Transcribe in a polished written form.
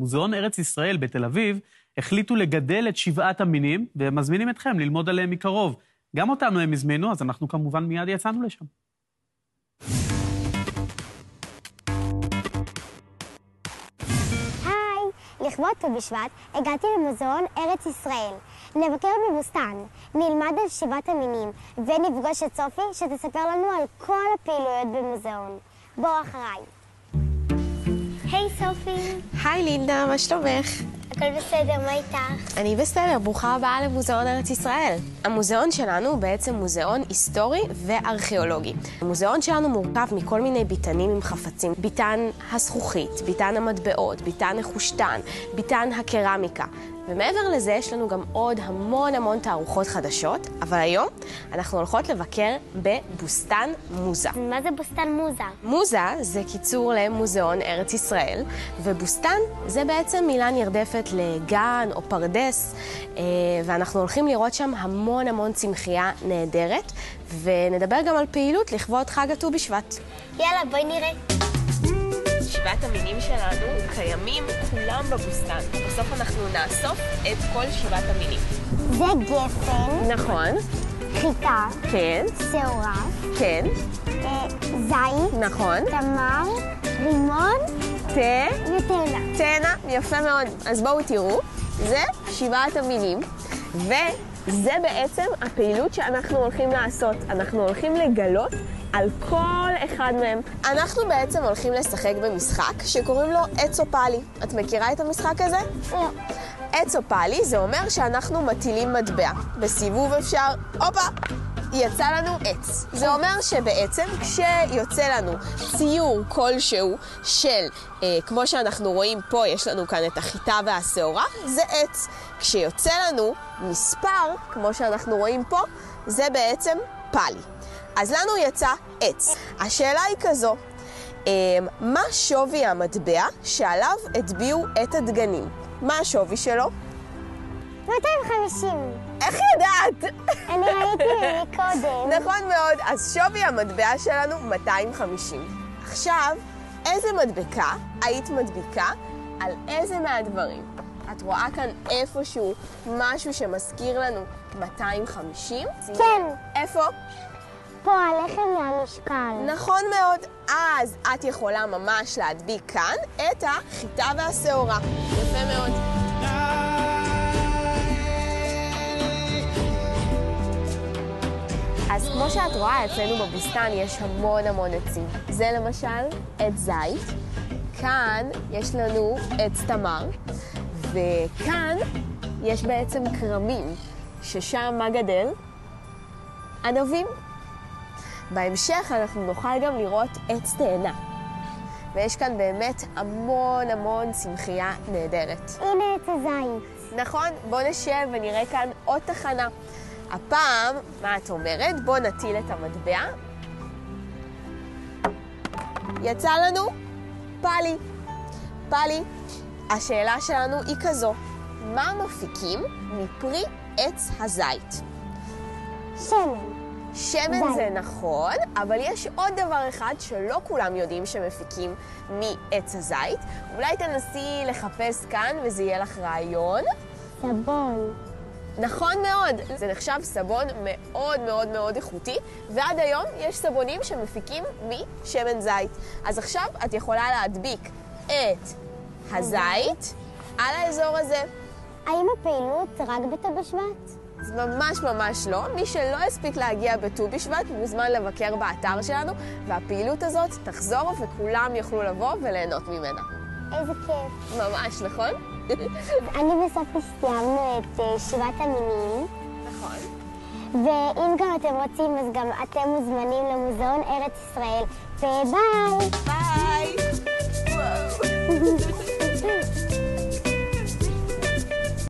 במוזיאון ארץ ישראל בתל אביב החליטו לגדל את 7 המינים, ומזמינים אתכם ללמוד עליהם מקרוב. גם אותנו הם הזמינו, אז אנחנו כמובן מיד יצאנו לשם. לכבוד ט"ו בשבט הגעתי למוזיאון ארץ ישראל. נבקר בבוסתן, נלמד על 7 המינים, ונפגוש את סופי שתספר לנו על כל הפעילויות במוזיאון. בואו אחריי. היי סופי. היי לינדה, מה שלומך? הכל בסדר, מה איתך? אני בסדר, ברוכה הבאה למוזיאון ארץ ישראל. המוזיאון שלנו הוא בעצם מוזיאון היסטורי וארכיאולוגי. המוזיאון שלנו מורכב מכל מיני ביתנים עם חפצים. ביתן הזכוכית, ביתן המטבעות, ביתן החושתן, ביתן הקרמיקה. ומעבר לזה יש לנו גם עוד המון תערוכות חדשות, אבל היום אנחנו הולכות לבקר בבוסתן מוזה. מה זה בוסתן מוזה? מוזה זה קיצור למוזיאון ארץ ישראל, ובוסתן זה בעצם מילה נרדפת לגן או פרדס, ואנחנו הולכים לראות שם המון צמחייה נהדרת, ונדבר גם על פעילות לכבוד חג ט"ו בשבט. יאללה, בואי נראה. 7 המינים שלנו קיימים כולם בבוסתן. בסוף אנחנו נאסוף את כל 7 המינים. זה גפן. נכון. חיטה. כן. שעורה. כן. זית. נכון. תמר. רימון. ותאנה. תאנה, יפה מאוד. אז בואו תראו, זה 7 המינים, וזה בעצם הפעילות שאנחנו הולכים לעשות. אנחנו הולכים לגלות על כל אחד מהם. אנחנו בעצם הולכים לשחק במשחק שקוראים לו עץ או פאלי. את מכירה את המשחק הזה? לא. עץ או פאלי זה אומר שאנחנו מטילים מטבע. בסיבוב אפשר, הופה, יצא לנו עץ. זה אומר שבעצם כשיוצא לנו ציור כלשהו של, כמו שאנחנו רואים פה, יש לנו כאן את החיטה והשעורה, זה עץ. כשיוצא לנו מספר, כמו שאנחנו רואים פה, זה בעצם פאלי. אז לנו יצא עץ. השאלה היא כזו, מה שווי המטבע שעליו הטביעו את הדגנים? מה השווי שלו? 250. איך ידעת? אני ראיתי קודם. נכון מאוד, אז שווי המטבע שלנו 250. עכשיו, איזה מדבקה היית מדביקה על איזה מהדברים? את רואה כאן איפשהו משהו שמזכיר לנו 250? כן. איפה? פה הלחם מהמשקל. נכון מאוד. אז את יכולה ממש להדביק כאן את החיטה והשעורה. יפה מאוד. אז כמו שאת רואה, אצלנו בבוסתן יש המון עצים. זה למשל עץ זית. כאן יש לנו עץ תמר. וכאן יש בעצם כרמים, ששם מה גדל? ענבים. בהמשך אנחנו נוכל גם לראות עץ תאנה. ויש כאן באמת המון צמחייה נהדרת. הנה עץ הזית. נכון, בוא נשב ונראה כאן עוד תחנה. הפעם, מה את אומרת? בוא נטיל את המטבע. יצא לנו פאלי. פאלי. השאלה שלנו היא כזו, מה מפיקים מפרי עץ הזית? שמן. שמן זה נכון, אבל יש עוד דבר אחד שלא כולם יודעים שמפיקים מעץ הזית. אולי תנסי לחפש כאן וזה יהיה לך רעיון. סבון. נכון מאוד, זה נחשב סבון מאוד איכותי, ועד היום יש סבונים שמפיקים משמן זית. אז עכשיו את יכולה להדביק את הזית על האזור הזה. האם הפעילות רק בט"ו בשבט? אז ממש לא. מי שלא הספיק להגיע בט"ו בשבט מוזמן לבקר באתר שלנו, והפעילות הזאת תחזור וכולם יוכלו לבוא וליהנות ממנה. איזה כיף. ממש, נכון? אני וסופי סיימנו את 7 המינים. נכון. ואם גם אתם רוצים, אז גם אתם מוזמנים למוזיאון ארץ ישראל. וביי! ביי!